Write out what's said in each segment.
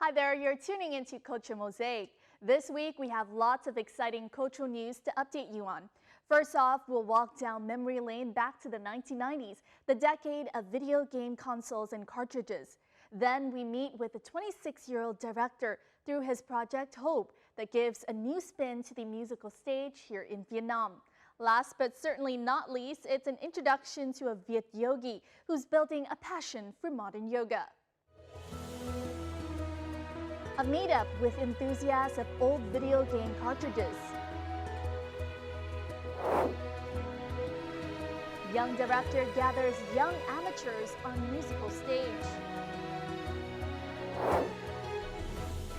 Hi there, you're tuning into Culture Mosaic. This week we have lots of exciting cultural news to update you on. First off, we'll walk down memory lane back to the 1990s, the decade of video game consoles and cartridges. Then we meet with the 26-year-old director through his project Hope that gives a new spin to the musical stage here in Vietnam. Last but certainly not least, it's an introduction to a Viet yogi who's building a passion for modern yoga. A meetup with enthusiasts of old video game cartridges. Young director gathers young amateurs on musical stage.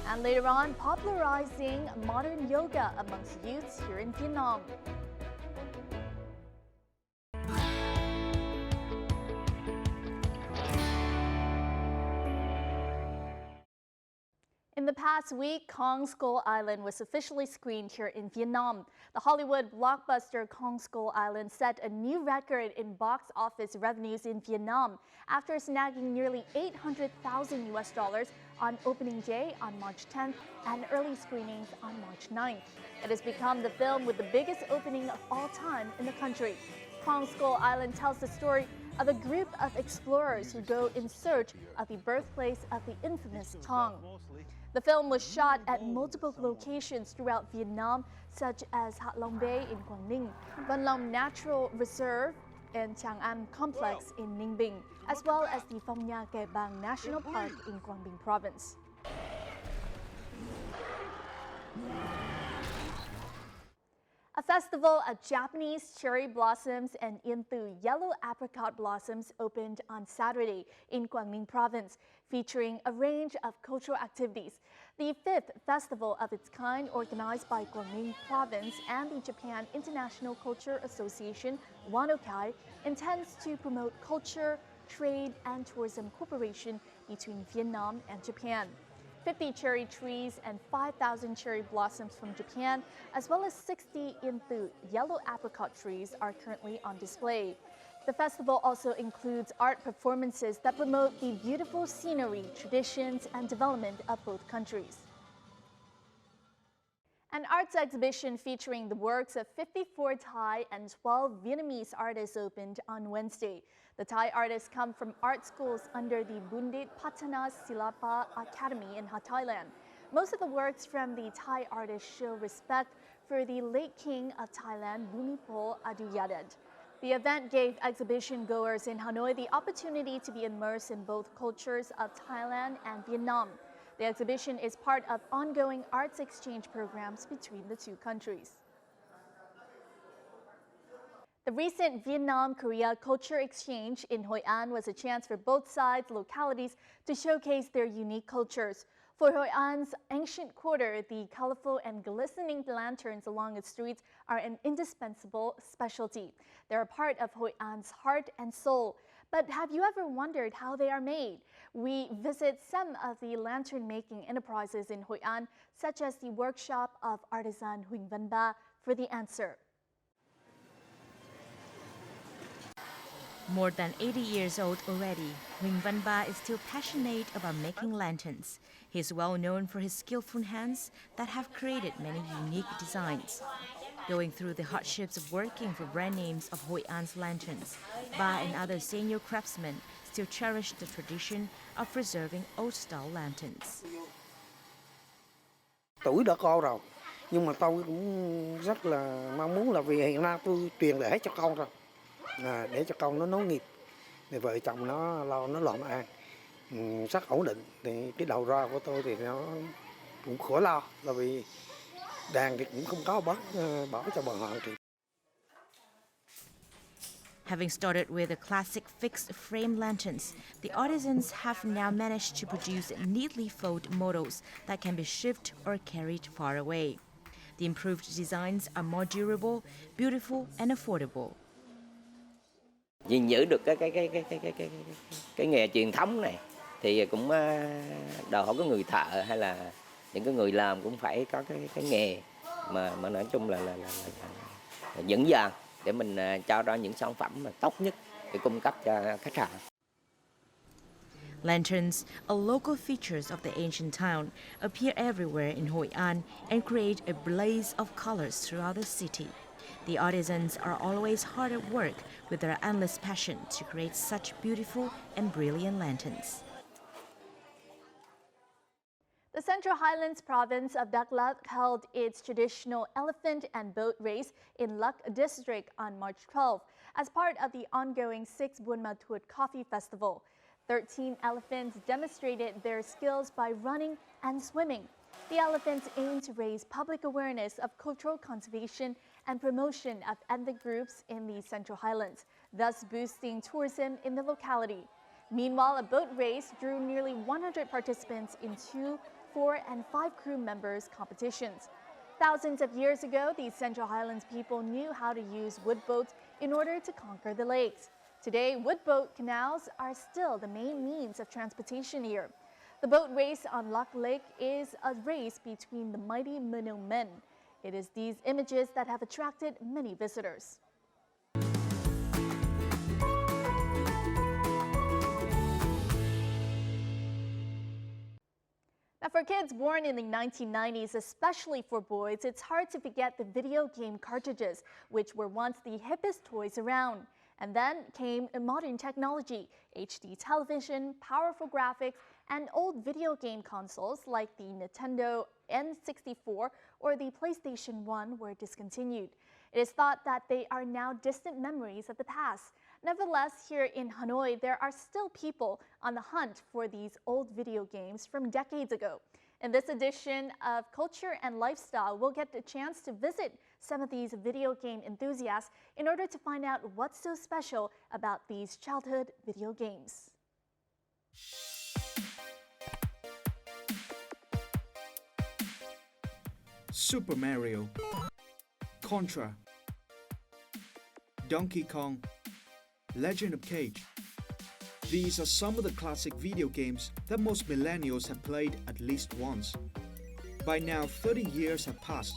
And later on, popularizing modern yoga amongst youths here in Vietnam. In the past week, Kong Skull Island was officially screened here in Vietnam. The Hollywood blockbuster Kong Skull Island set a new record in box office revenues in Vietnam after snagging nearly $800,000 on opening day on March 10th and early screenings on March 9th. It has become the film with the biggest opening of all time in the country. Kong Skull Island tells the story of a group of explorers who go in search of the birthplace of the infamous Tong. The film was shot at multiple locations throughout Vietnam, such as Hạ Long Bay in Quảng Ninh, Văn Long Natural Reserve, and Tràng An Complex in Ninh Bình, as well as the Phong Nha Kẻ Bàng National Park in Quảng Bình Province. A festival of Japanese cherry blossoms and Yên Tử yellow apricot blossoms opened on Saturday in Quảng Ninh Province, featuring a range of cultural activities. The fifth festival of its kind, organized by Quảng Ninh Province and the Japan International Culture Association, Wanokai, intends to promote culture, trade, and tourism cooperation between Vietnam and Japan. 50 cherry trees and 5,000 cherry blossoms from Japan, as well as 60 Yên Tử yellow apricot trees are currently on display. The festival also includes art performances that promote the beautiful scenery, traditions, and development of both countries. An arts exhibition featuring the works of 54 Thai and 12 Vietnamese artists opened on Wednesday. The Thai artists come from art schools under the Bundit Patana Silapa Academy in Thailand. Most of the works from the Thai artists show respect for the late king of Thailand, Bhumibol Adulyadej. The event gave exhibition goers in Hanoi the opportunity to be immersed in both cultures of Thailand and Vietnam. The exhibition is part of ongoing arts exchange programs between the two countries. The recent Vietnam-Korea culture exchange in Hoi An was a chance for both sides' localities to showcase their unique cultures. For Hoi An's ancient quarter, the colorful and glistening lanterns along its streets are an indispensable specialty. They're a part of Hoi An's heart and soul. But have you ever wondered how they are made? We visit some of the lantern-making enterprises in Hoi An, such as the workshop of artisan Huỳnh Văn Ba, for the answer. More than 80 years old already, Huỳnh Văn Ba is still passionate about making lanterns. He is well known for his skillful hands that have created many unique designs. Going through the hardships of working for brand names of Hoi An's lanterns, Ba and other senior craftsmen still cherish the tradition of preserving old-style lanterns. Tuổi đã cao rồi, nhưng mà tôi cũng rất là mong muốn là vì hiện nay tôi truyền lại hết cho con rồi, để cho con nó nối nghiệp, thì vợ chồng nó lo nó làm ăn, rất ổn định. Thì cái đầu ra của tôi thì nó cũng khỏi lo, là vì đàn thì cũng không có bỏ cho bọn họ thì. Having started with the classic fixed frame lanterns, the artisans have now managed to produce neatly folded models that can be shipped or carried far away. The improved designs are more durable, beautiful, and affordable. gìn giữ được cái nghề truyền thống này thì cũng đòi hỏi có người thợ hay là những cái người làm cũng phải có cái nghề mà nói chung là vững vàng để mình cho ra những sản phẩm mà tốt nhất để cung cấp cho khách hàng. Lanterns, a local feature of the ancient town, appear everywhere in Hội An and create a blaze of colors throughout the city. The artisans are always hard at work with their endless passion to create such beautiful and brilliant lanterns. The Central Highlands province of Đắk Lắk held its traditional elephant and boat race in Lắk district on March 12 as part of the ongoing 6th Buôn Ma Thuột Coffee Festival. 13 elephants demonstrated their skills by running and swimming. The elephants aim to raise public awareness of cultural conservation and promotion of ethnic groups in the Central Highlands, thus boosting tourism in the locality. Meanwhile, a boat race drew nearly 100 participants in 2, 4, and 5 crew members competitions. Thousands of years ago, the Central Highlands people knew how to use wood boats in order to conquer the lakes. Today, wood boat canals are still the main means of transportation here. The boat race on Lắk Lake is a race between the mighty Minnow men. It is these images that have attracted many visitors. Now, for kids born in the 1990s, especially for boys, it's hard to forget the video game cartridges, which were once the hippest toys around. And then came modern technology, HD television, powerful graphics, and old video game consoles like the Nintendo N64 or the PlayStation 1 were discontinued. It is thought that they are now distant memories of the past. Nevertheless, here in Hanoi, there are still people on the hunt for these old video games from decades ago. In this edition of Culture and Lifestyle, we'll get the chance to visit some of these video game enthusiasts in order to find out what's so special about these childhood video games. Super Mario, Contra, Donkey Kong, Legend of Cage. These are some of the classic video games that most millennials have played at least once. By now, 30 years have passed,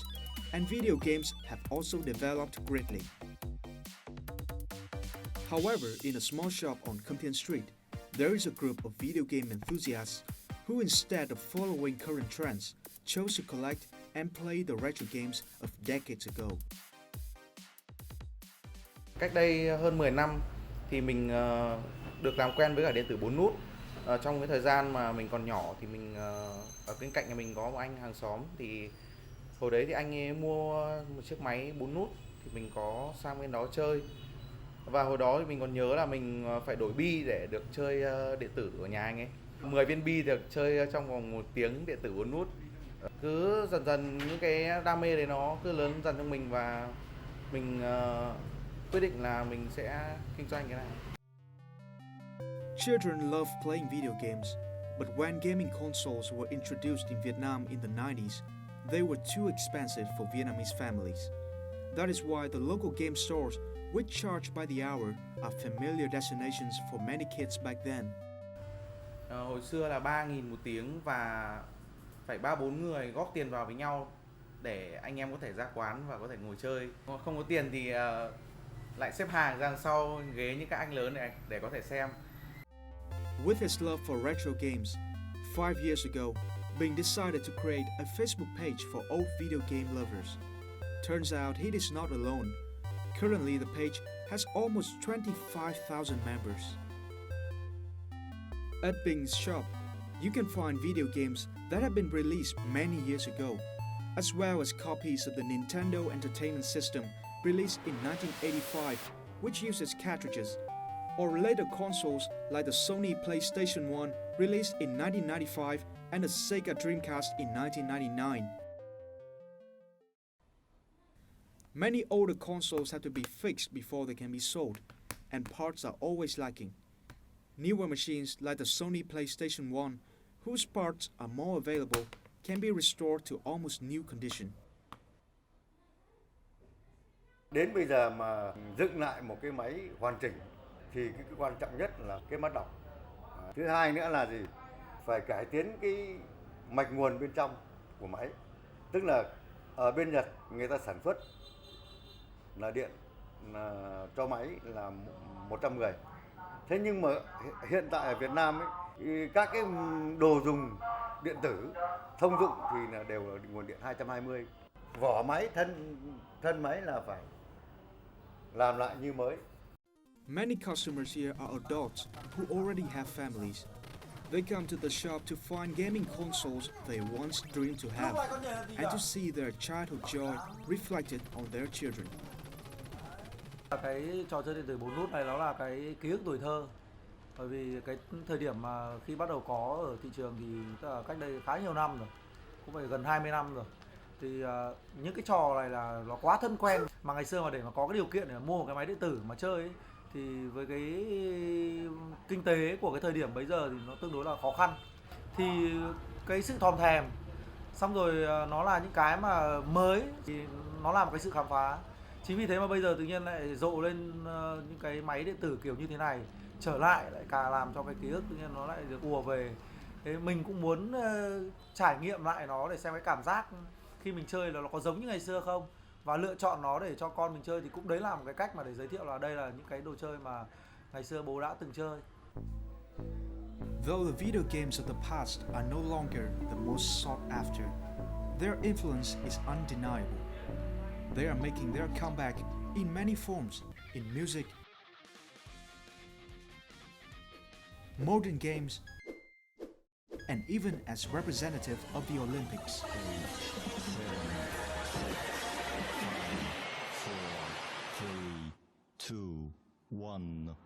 and video games have also developed greatly. However, in a small shop on Campion Street, there is a group of video game enthusiasts who, instead of following current trends, chose to collect and play the retro games of decades ago. Cách đây hơn 10 năm thì mình được làm quen với cả điện tử 4 nút. Trong cái thời gian mà mình còn nhỏ thì mình ở bên cạnh nhà mình có một anh hàng xóm, thì hồi đấy thì anh ấy mua một chiếc máy 4 nút thì mình có sang bên đó chơi. Và hồi đó thì mình còn nhớ là mình phải đổi bi để được chơi điện tử ở nhà anh ấy. 10 viên bi được chơi trong vòng 1 tiếng điện tử 4 nút. Cứ dần dần những cái đam mê đấy nó cứ lớn dần trong mình và mình quyết định là mình sẽ kinh doanh cái này. Children love playing video games, but when gaming consoles were introduced in Vietnam in the 90s, they were too expensive for Vietnamese families. That is why the local game stores, which charge by the hour, are familiar destinations for many kids back then. Hồi xưa là 3.000 một tiếng và phải 3-4 người góp tiền vào với nhau để anh em có thể ra quán và có thể ngồi chơi. Không có tiền thì lại xếp hàng ra sau ghế những các anh lớn này để có thể xem. With his love for retro games, 5 years ago, Bing decided to create a Facebook page for old video game lovers. Turns out he is not alone. Currently, the page has almost 25,000 members. At Bing's shop, you can find video games that have been released many years ago, as well as copies of the Nintendo Entertainment System released in 1985, which uses cartridges, or later consoles like the Sony PlayStation 1 released in 1995 and the Sega Dreamcast in 1999. Many older consoles have to be fixed before they can be sold, and parts are always lacking. Newer machines like the Sony PlayStation 1, whose parts are more available, can be restored to almost new condition. Đến bây giờ mà dựng lại một cái máy hoàn chỉnh thì cái quan trọng nhất là cái mắt đọc. Thứ hai nữa là gì? Phải cải tiến cái mạch nguồn bên trong của máy. Tức là ở bên Nhật người ta sản xuất là điện cho máy là 110. Thế nhưng mà hiện tại ở Việt Nam ấy Các cái đồ dùng điện tử thông dụng thì là đều là nguồn điện 220. Vỏ máy, thân máy là phải làm lại như mới. Many customers here are adults who already have families. They come to the shop to find gaming consoles they once dreamed to have and to see their childhood joy reflected on their children. Cái trò chơi điện tử 4 nút này nó là cái ký ức tuổi thơ. Bởi vì cái thời điểm mà khi bắt đầu có ở thị trường thì tức là cách đây khá nhiều năm rồi, cũng phải gần 20 năm rồi. Thì những cái trò này là nó quá thân quen, mà ngày xưa mà để mà có cái điều kiện để mua một cái máy điện tử mà chơi ấy, thì với cái kinh tế của cái thời điểm bấy giờ thì nó tương đối là khó khăn. Thì cái sự thòm thèm, xong rồi nó là những cái mà mới thì nó là một cái sự khám phá. Chính vì thế mà bây giờ tự nhiên lại rộ lên những cái máy điện tử kiểu như thế này, trở lại lại cả làm cho cái ký ức tự nhiên nó lại được ùa về. Thế mình cũng muốn trải nghiệm lại nó để xem cái cảm giác khi mình chơi là nó có giống như ngày xưa không, và lựa chọn nó để cho con mình chơi, thì cũng đấy là một cái cách mà để giới thiệu là đây là những cái đồ chơi mà ngày xưa bố đã từng chơi. Though the video games of the past are no longer the most sought after, their influence is undeniable. They are making their comeback in many forms, in music, modern games, and even as representative of the Olympics. 5, 4, 3, 2, 1.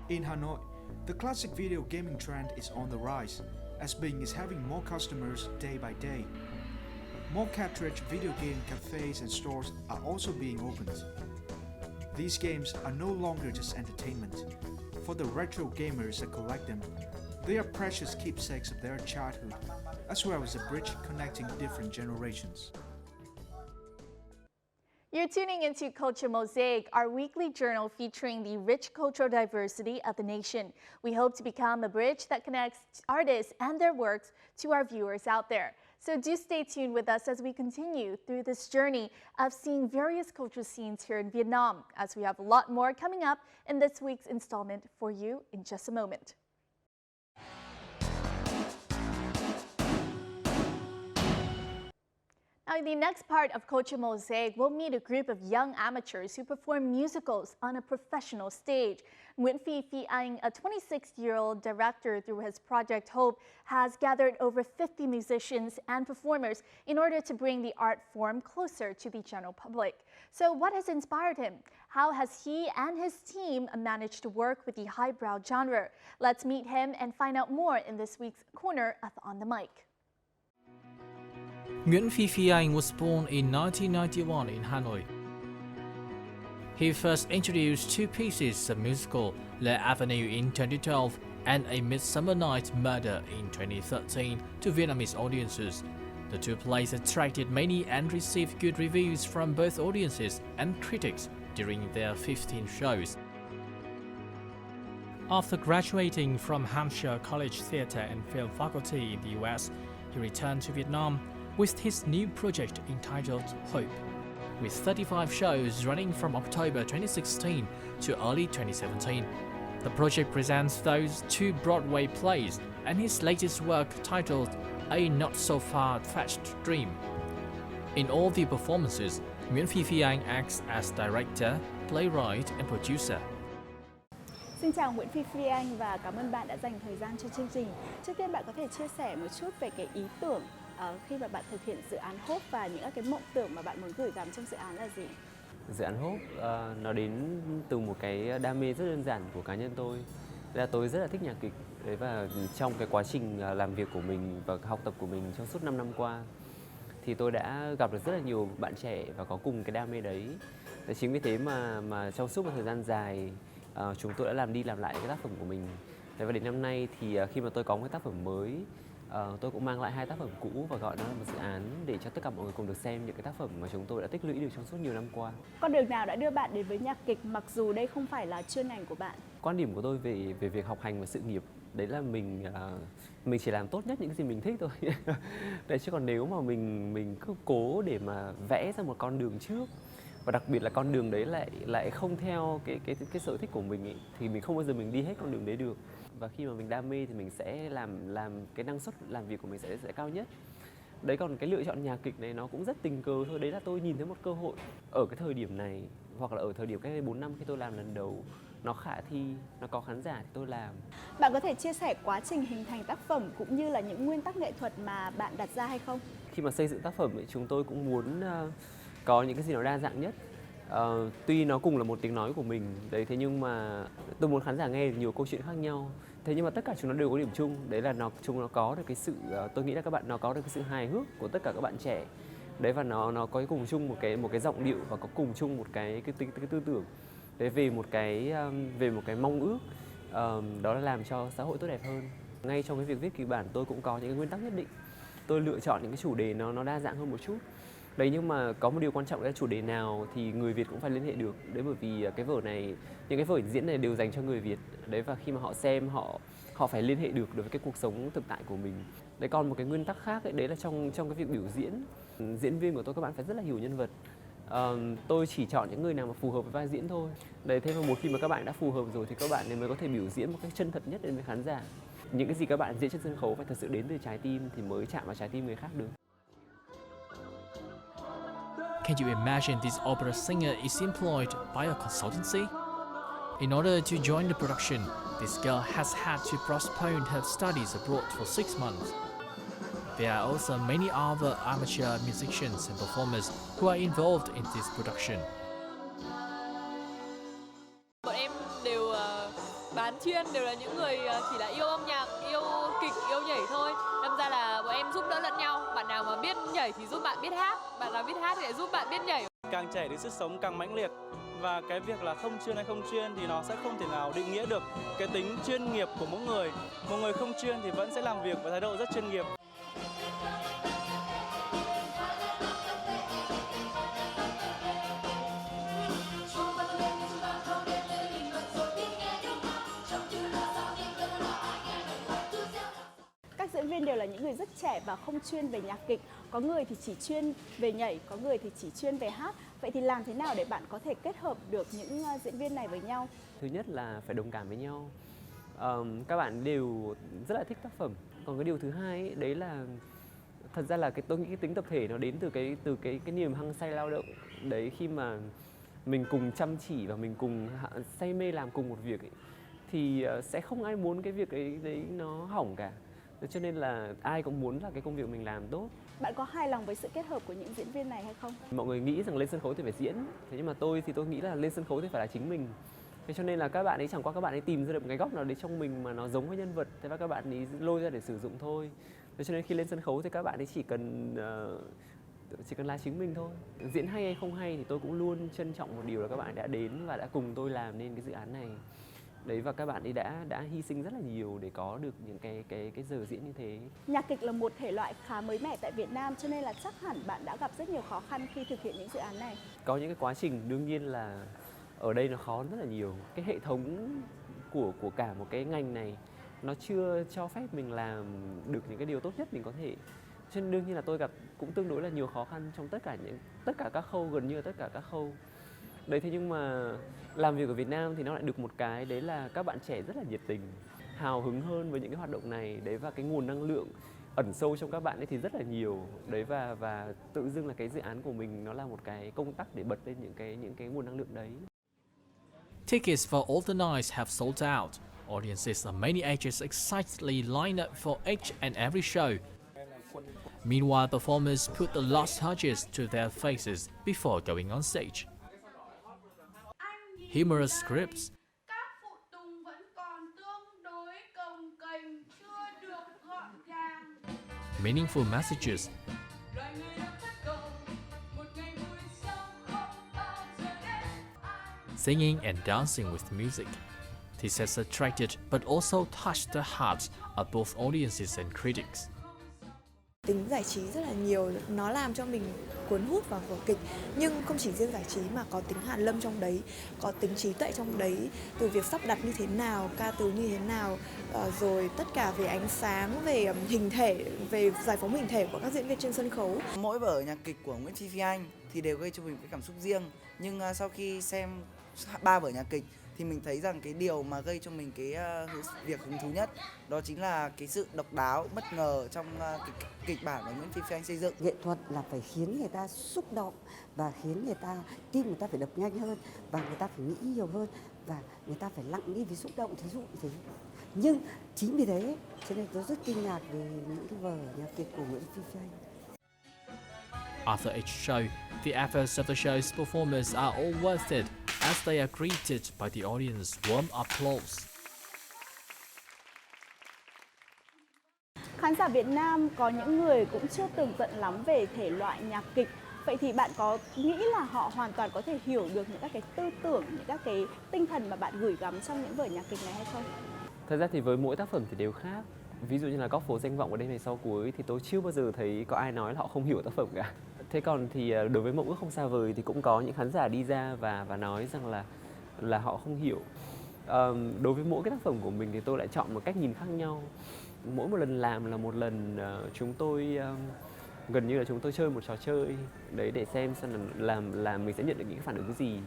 In Hanoi, the classic video gaming trend is on the rise, as Bing is having more customers day by day. More cartridge video game cafes and stores are also being opened. These games are no longer just entertainment. For the retro gamers that collect them, they are precious keepsakes of their childhood, as well as a bridge connecting different generations. You're tuning into Culture Mosaic, our weekly journal featuring the rich cultural diversity of the nation. We hope to become a bridge that connects artists and their works to our viewers out there. So do stay tuned with us as we continue through this journey of seeing various cultural scenes here in Vietnam, as we have a lot more coming up in this week's installment for you in just a moment. Now, in the next part of Culture Mosaic, we'll meet a group of young amateurs who perform musicals on a professional stage. Nguyễn Phi Anh, a 26-year-old director through his Project Hope, has gathered over 50 musicians and performers in order to bring the art form closer to the general public. So what has inspired him? How has he and his team managed to work with the highbrow genre? Let's meet him and find out more in this week's corner of On the Mic. Nguyễn Phi Anh was born in 1991 in Hanoi. He first introduced two pieces of musical, Le Avenue in 2012 and A Midsummer Night's Murder in 2013 to Vietnamese audiences. The two plays attracted many and received good reviews from both audiences and critics during their 15 shows. After graduating from Hampshire College Theatre and Film Faculty in the US, he returned to Vietnam with his new project entitled Hope, with 35 shows running from October 2016 to early 2017. The project presents those two Broadway plays and his latest work titled A Not So Far-Fetched Dream. In all the performances, Nguyễn Phi Anh acts as director, playwright and producer. Xin chào Nguyễn Phi Anh và cảm ơn bạn đã dành thời gian cho chương trình. Trước tiên bạn có thể chia sẻ một chút về cái ý tưởng khi mà bạn thực hiện dự án Hope và những cái mộng tưởng mà bạn muốn gửi gắm trong dự án là gì? Dự án Hope nó đến từ một cái đam mê rất đơn giản của cá nhân tôi. Là tôi rất là thích nhạc kịch. Đấy, và trong cái quá trình làm việc của mình và học tập của mình trong suốt 5 năm qua thì tôi đã gặp được rất là nhiều bạn trẻ và có cùng cái đam mê đấy. Chính vì thế mà trong suốt một thời gian dài chúng tôi đã làm đi làm lại cái tác phẩm của mình. Và đến năm nay thì khi mà tôi có một cái tác phẩm mới, tôi cũng mang lại hai tác phẩm cũ và gọi nó là một dự án để cho tất cả mọi người cùng được xem những cái tác phẩm mà chúng tôi đã tích lũy được trong suốt nhiều năm qua. Con đường nào đã đưa bạn đến với nhạc kịch mặc dù đây không phải là chuyên ngành của bạn? Quan điểm của tôi về việc học hành và sự nghiệp đấy là mình chỉ làm tốt nhất những cái gì mình thích thôi. Đấy, chứ còn nếu mà mình cứ cố để mà vẽ ra một con đường trước và đặc biệt là con đường đấy lại không theo cái sở thích của mình ấy, thì mình không bao giờ mình đi hết con đường đấy được. Và khi mà mình đam mê thì mình sẽ làm cái năng suất làm việc của mình sẽ cao nhất. Đấy, còn cái lựa chọn nhạc kịch này nó cũng rất tình cờ thôi. Đấy là tôi nhìn thấy một cơ hội ở cái thời điểm này, hoặc là ở thời điểm cách đây 4 năm khi tôi làm lần đầu, nó khả thi, nó có khán giả thì tôi làm. Bạn có thể chia sẻ quá trình hình thành tác phẩm cũng như là những nguyên tắc nghệ thuật mà bạn đặt ra hay không? Khi mà xây dựng tác phẩm ấy, chúng tôi cũng muốn có những cái gì nó đa dạng nhất. Tuy nó cùng là một tiếng nói của mình đấy, thế nhưng mà tôi muốn khán giả nghe nhiều câu chuyện khác nhau. Thế nhưng mà tất cả chúng nó đều có điểm chung, đấy là chúng nó có được cái sự, tôi nghĩ là nó có được cái sự hài hước của tất cả các bạn trẻ. Đấy, và nó có cùng chung một cái giọng điệu, và có cùng chung một cái tư tưởng. Đấy, về một cái mong ước, đó là làm cho xã hội tốt đẹp hơn. Ngay trong cái việc viết kịch bản tôi cũng có những cái nguyên tắc nhất định. Tôi lựa chọn những cái chủ đề nó đa dạng hơn một chút. Đấy, nhưng mà có một điều quan trọng là chủ đề nào thì người Việt cũng phải liên hệ được. Đấy, bởi vì cái vở này, những cái vở diễn này đều dành cho người Việt. Đấy, và khi mà họ xem, họ phải liên hệ được với cái cuộc sống thực tại của mình. Đấy, còn một cái nguyên tắc khác ấy, đấy là trong cái việc biểu diễn. Diễn viên của tôi các bạn phải rất là hiểu nhân vật. Tôi chỉ chọn những người nào mà phù hợp với vai diễn thôi. Đấy, thế mà một khi mà các bạn đã phù hợp rồi thì các bạn mới có thể biểu diễn một cách chân thật nhất đến với khán giả. Những cái gì các bạn diễn trên sân khấu phải thật sự đến từ trái tim thì mới chạm vào trái tim người khác được. Can you imagine this opera singer is employed by a consultancy? In order to join the production, this girl has had to postpone her studies abroad for 6 months. There are also many other amateur musicians and performers who are involved in this production. Bọn em đều bán chuyên, đều là những người chỉ là yêu âm nhạc, yêu kịch, yêu nhảy thôi. Đâm ra là bọn em giúp đỡ lẫn nhau. Bạn nào mà biết nhảy thì giúp bạn biết hát, bạn nào biết hát thì lại giúp bạn biết nhảy. Càng trẻ thì sức sống càng mãnh liệt, và cái việc là không chuyên hay không chuyên thì nó sẽ không thể nào định nghĩa được cái tính chuyên nghiệp của mỗi người. Một người không chuyên thì vẫn sẽ làm việc với thái độ rất chuyên nghiệp. Các diễn viên đều là những người rất trẻ và không chuyên về nhạc kịch. Có người thì chỉ chuyên về nhảy, có người thì chỉ chuyên về hát. Vậy thì làm thế nào để bạn có thể kết hợp được những diễn viên này với nhau? Thứ nhất là phải đồng cảm với nhau. Các bạn đều rất là thích tác phẩm. Còn cái điều thứ hai ấy, đấy là thật ra là tôi nghĩ cái tính tập thể nó đến từ cái niềm hăng say lao động. Đấy, khi mà mình cùng chăm chỉ và mình cùng say mê làm cùng một việc ấy, thì sẽ không ai muốn cái việc đấy nó hỏng cả. Cho nên là ai cũng muốn là cái công việc mình làm tốt. Bạn có hài lòng với sự kết hợp của những diễn viên này hay không? Mọi người nghĩ rằng lên sân khấu thì phải diễn, thế nhưng mà tôi nghĩ là lên sân khấu thì phải là chính mình. Thế cho nên là các bạn ấy chẳng qua các bạn ấy tìm ra được một cái góc nào đấy trong mình mà nó giống với nhân vật, thế và các bạn ấy lôi ra để sử dụng thôi. Thế cho nên khi lên sân khấu thì các bạn ấy chỉ cần là chính mình thôi. Diễn hay hay không hay thì tôi cũng luôn trân trọng một điều là các bạn đã đến và đã cùng tôi làm nên cái dự án này. Đấy, và các bạn ấy đã hy sinh rất là nhiều để có được những cái giờ diễn như thế. Nhạc kịch là một thể loại khá mới mẻ tại Việt Nam, cho nên là chắc hẳn bạn đã gặp rất nhiều khó khăn khi thực hiện những dự án này. Có những cái quá trình đương nhiên là ở đây nó khó rất là nhiều. Cái hệ thống của cả một cái ngành này nó chưa cho phép mình làm được những cái điều tốt nhất mình có thể. Cho nên đương nhiên là tôi gặp cũng tương đối là nhiều khó khăn trong tất cả các khâu, gần như là tất cả các khâu. Đấy, thế nhưng mà làm việc ở Việt Nam thì nó lại được một cái đấy là các bạn trẻ rất là nhiệt tình, hào hứng hơn với những cái hoạt động này. Đấy, và cái nguồn năng lượng ẩn sâu trong các bạn ấy thì rất là nhiều. Đấy, và tự dưng là cái dự án của mình nó là một cái công tắc để bật lên những cái nguồn năng lượng đấy. Tickets for all the nights have sold out. Audiences of many ages excitedly line up for each and every show. Meanwhile, performers put the last touches to their faces before going on stage. Humorous scripts, meaningful messages, singing and dancing with music. This has attracted but also touched the hearts of both audiences and critics. Tính giải trí rất là nhiều, nó làm cho mình cuốn hút vào vở kịch. Nhưng không chỉ riêng giải trí mà có tính hàn lâm trong đấy, có tính trí tuệ trong đấy. Từ việc sắp đặt như thế nào, ca từ như thế nào, rồi tất cả về ánh sáng, về hình thể, về giải phóng hình thể của các diễn viên trên sân khấu. Mỗi vở nhạc kịch của Nguyễn Phi Anh thì đều gây cho mình cái cảm xúc riêng. Nhưng sau khi xem 3 vở nhạc kịch thì mình thấy rằng cái điều mà gây cho mình cái việc hứng thú nhất đó chính là cái sự độc đáo, bất ngờ trong cái kịch bản mà Nguyễn Phi Phi Anh xây dựng. Nghệ thuật là phải khiến người ta xúc động và khiến người ta tim người ta phải đập nhanh hơn và người ta phải nghĩ nhiều hơn và người ta phải lặng đi vì xúc động, thí dụ như thế. Nhưng chính vì thế cho nên tôi rất kinh ngạc về những cái vở nhạc kịch của Nguyễn Phi Phi Anh. After each show, the efforts of the show's performers are all worth it as they are greeted by the audience's warm applause. Khán giả Việt Nam có những người cũng chưa tường tận lắm về thể loại nhạc kịch. Vậy thì bạn có nghĩ là họ hoàn toàn có thể hiểu được những các cái tư tưởng, những các cái tinh thần mà bạn gửi gắm trong những vở nhạc kịch này hay không? Thật ra thì với mỗi tác phẩm thì đều khác. Ví dụ như là Góc phố danh vọng ở đêm ngày sau cuối thì tôi chưa bao giờ thấy có ai nói là họ không hiểu tác phẩm cả. Thế còn thì đối với Mộng ước không xa vời thì cũng có những khán giả đi ra và nói rằng là họ không hiểu. Đối với mỗi cái tác phẩm của mình thì tôi lại chọn một cách nhìn khác nhau. Mỗi một lần làm là một lần chúng tôi gần như là chúng tôi chơi một trò chơi đấy để xem là mình sẽ nhận được những phản ứng gì.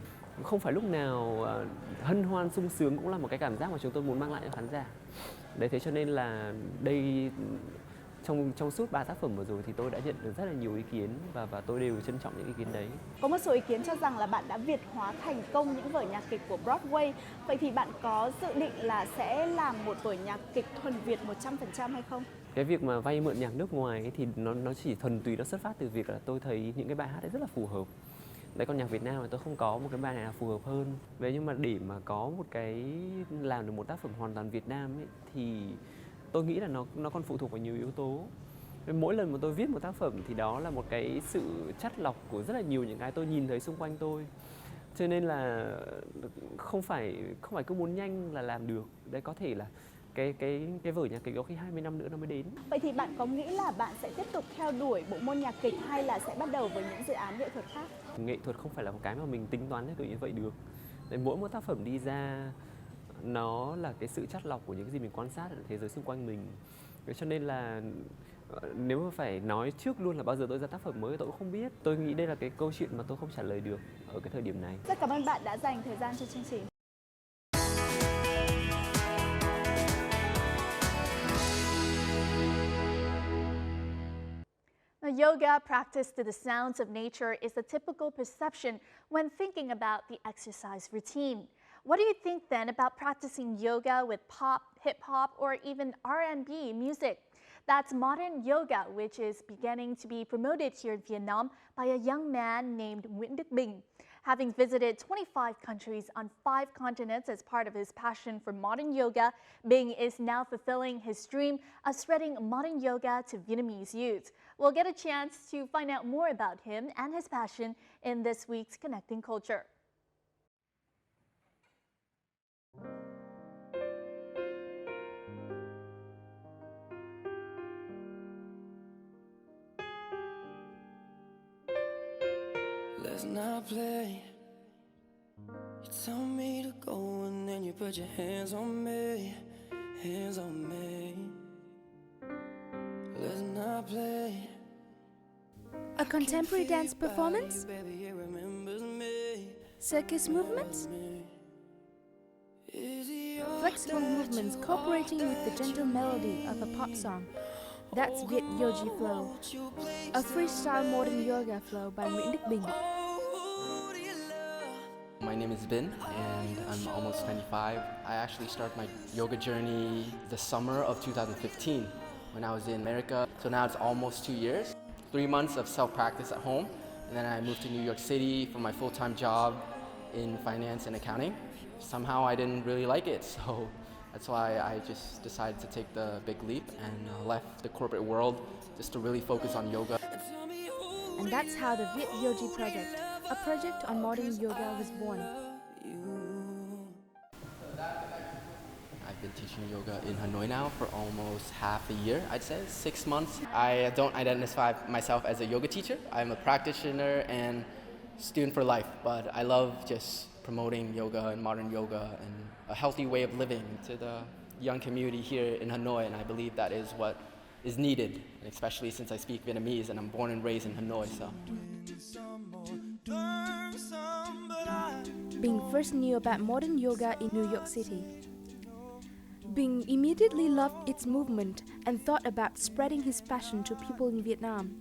Không phải lúc nào hân hoan sung sướng cũng là một cái cảm giác mà chúng tôi muốn mang lại cho khán giả. Đấy, thế cho nên là đây trong suốt 3 tác phẩm vừa rồi thì tôi đã nhận được rất là nhiều ý kiến và tôi đều trân trọng những ý kiến đấy. Có một số ý kiến cho rằng là bạn đã Việt hóa thành công những vở nhạc kịch của Broadway. Vậy thì bạn có dự định là sẽ làm một vở nhạc kịch thuần Việt 100% hay không? Cái việc mà vay mượn nhạc nước ngoài ấy thì nó chỉ thuần túy nó xuất phát từ việc là tôi thấy những cái bài hát ấy rất là phù hợp. Đấy, còn nhạc Việt Nam thì tôi không có một cái bài nào phù hợp hơn. Vậy nhưng mà để mà có một cái làm được một tác phẩm hoàn toàn Việt Nam ấy thì tôi nghĩ là nó còn phụ thuộc vào nhiều yếu tố. Mỗi lần mà tôi viết một tác phẩm thì đó là một cái sự chắt lọc của rất là nhiều những cái tôi nhìn thấy xung quanh tôi. Cho nên là không phải cứ muốn nhanh là làm được. Đấy, có thể là cái vở nhạc kịch có khi 20 năm nữa nó mới đến. Vậy thì bạn có nghĩ là bạn sẽ tiếp tục theo đuổi bộ môn nhạc kịch hay là sẽ bắt đầu với những dự án nghệ thuật khác? Nghệ thuật không phải là một cái mà mình tính toán theo kiểu như vậy được. Đấy, mỗi một tác phẩm đi ra nó là cái sự chắt lọc của những cái gì mình quan sát ở thế giới xung quanh mình. Cho nên là nếu mà phải nói trước luôn là bao giờ tôi ra tác phẩm mới tôi cũng không biết. Tôi nghĩ đây là cái câu chuyện mà tôi không trả lời được ở cái thời điểm này. Rất cảm ơn bạn đã dành thời gian cho chương trình. Yoga practice to the sounds of nature is a typical perception when thinking about the exercise routine. What do you think then about practicing yoga with pop, hip hop, or even R&B music? That's modern yoga, which is beginning to be promoted here in Vietnam by a young man named Nguyễn Đức Bình. Having visited 25 countries on 5 continents as part of his passion for modern yoga, Bing is now fulfilling his dream of spreading modern yoga to Vietnamese youth. We'll get a chance to find out more about him and his passion in this week's Connecting Culture. Let's not play. You tell me to go and then you put your hands on me, hands on me. Let's not play. A contemporary dance performance? Circus movements? Flexible movements cooperating with the gentle melody of a pop song. That's Viet Yogi Flow, a freestyle modern yoga flow by Nguyễn Đức Bình. My name is Bin and I'm almost 25. I actually started my yoga journey the summer of 2015 when I was in America. So now it's almost 2 years. 3 months of self-practice at home, and then I moved to New York City for my full-time job in finance and accounting. Somehow I didn't really like it, so that's why I just decided to take the big leap and left the corporate world just to really focus on yoga. And that's how the Viet Yogi Project, a project on modern yoga, was born. I've been teaching yoga in Hanoi now for almost half a year, I'd say, 6 months. I don't identify myself as a yoga teacher. I'm a practitioner and student for life, but I love just promoting yoga and modern yoga and a healthy way of living to the young community here in Hanoi, and I believe that is what is needed, especially since I speak Vietnamese and I'm born and raised in Hanoi. So. Bing first knew about modern yoga in New York City. Bing immediately loved its movement and thought about spreading his passion to people in Vietnam.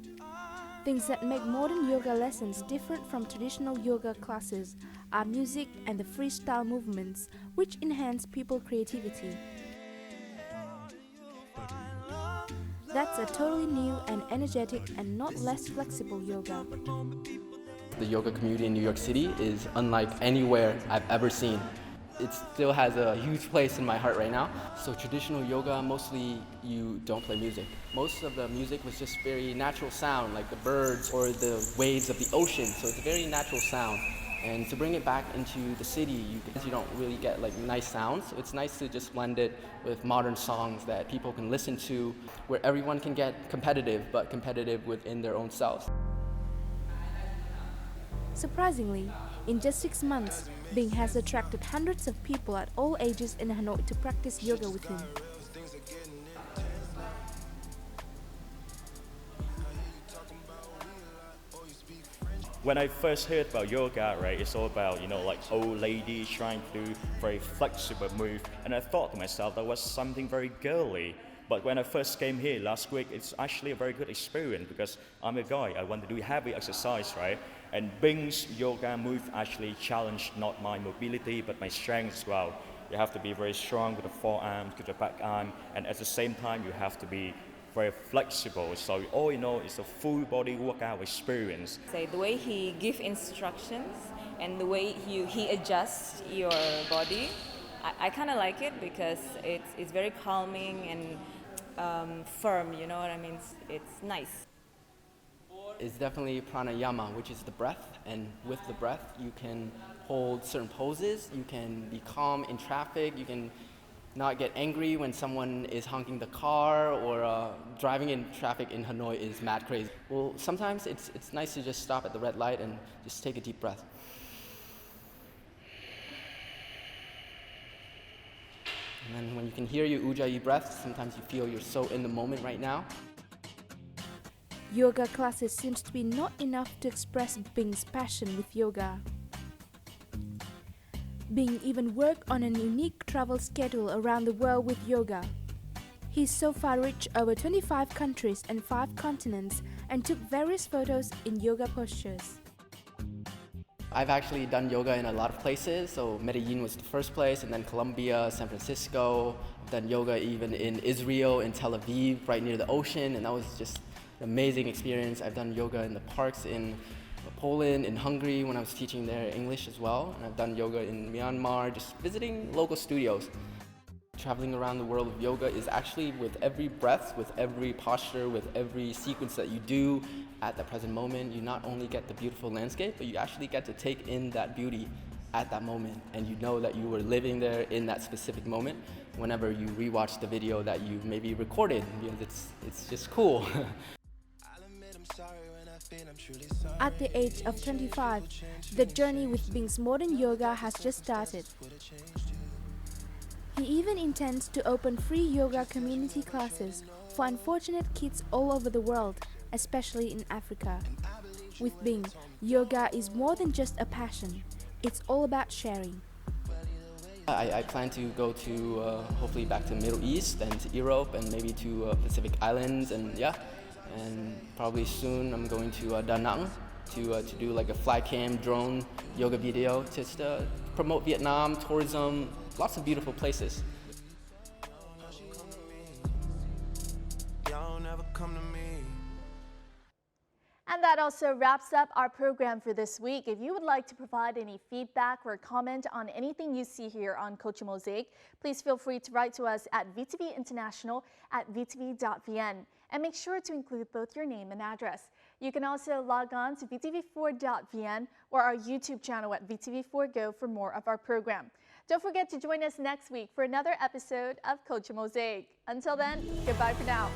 Things that make modern yoga lessons different from traditional yoga classes are music and the freestyle movements, which enhance people's creativity. That's a totally new and energetic and not less flexible yoga. The yoga community in New York City is unlike anywhere I've ever seen. It still has a huge place in my heart right now. So traditional yoga, mostly you don't play music. Most of the music was just very natural sound, like the birds or the waves of the ocean. So it's a very natural sound. And to bring it back into the city, you don't really get like nice sounds. So it's nice to just blend it with modern songs that people can listen to, where everyone can get competitive, but competitive within their own selves. Surprisingly, in just 6 months, Bing has attracted hundreds of people at all ages in Hanoi to practice yoga with him. When I first heard about yoga, right, it's all about, like old ladies trying to do very flexible move. And I thought to myself that was something very girly. But when I first came here last week, it's actually a very good experience because I'm a guy, I want to do heavy exercise, right? And Bing's yoga move actually challenged not my mobility, but my strength as well. You have to be very strong with the forearm, with the back arm, and at the same time, you have to be very flexible. So all in all, it's a full body workout experience. Say the way he gives instructions and the way he adjusts your body, I kind of like it because it's very calming and firm. You know what I mean? It's nice. Is definitely pranayama, which is the breath, and with the breath you can hold certain poses, you can be calm in traffic, you can not get angry when someone is honking the car, or driving in traffic in Hanoi is mad crazy. Well, sometimes it's nice to just stop at the red light and just take a deep breath. And then when you can hear your ujjayi breath, sometimes you feel you're so in the moment right now. Yoga classes seems to be not enough to express Bing's passion with yoga. Bing even worked on a unique travel schedule around the world with yoga. He's so far reached over 25 countries and 5 continents and took various photos in yoga postures. I've actually done yoga in a lot of places. So Medellin was the first place, and then Colombia, San Francisco. I've done yoga even in Israel, in Tel Aviv, right near the ocean, and that was just an amazing experience. I've done yoga in the parks in Poland, in Hungary when I was teaching there English as well. And I've done yoga in Myanmar, just visiting local studios. Traveling around the world of yoga is actually with every breath, with every posture, with every sequence that you do at the present moment, you not only get the beautiful landscape, but you actually get to take in that beauty at that moment, and you know that you were living there in that specific moment whenever you rewatch the video that you maybe recorded, because it's just cool. At the age of 25, the journey with Bing's modern yoga has just started. He even intends to open free yoga community classes for unfortunate kids all over the world, especially in Africa. With Bing, yoga is more than just a passion. It's all about sharing. I plan to go to hopefully back to Middle East and to Europe and maybe to Pacific Islands, and probably soon I'm going to Da Nang to do like a fly cam drone yoga video just to promote Vietnam, tourism, lots of beautiful places. And that also wraps up our program for this week. If you would like to provide any feedback or comment on anything you see here on Culture Mosaic, please feel free to write to us at vtvinternational@vtv.vn. And make sure to include both your name and address. You can also log on to vtv4.vn or our YouTube channel at vtv4go for more of our program. Don't forget to join us next week for another episode of Culture Mosaic. Until then, goodbye for now.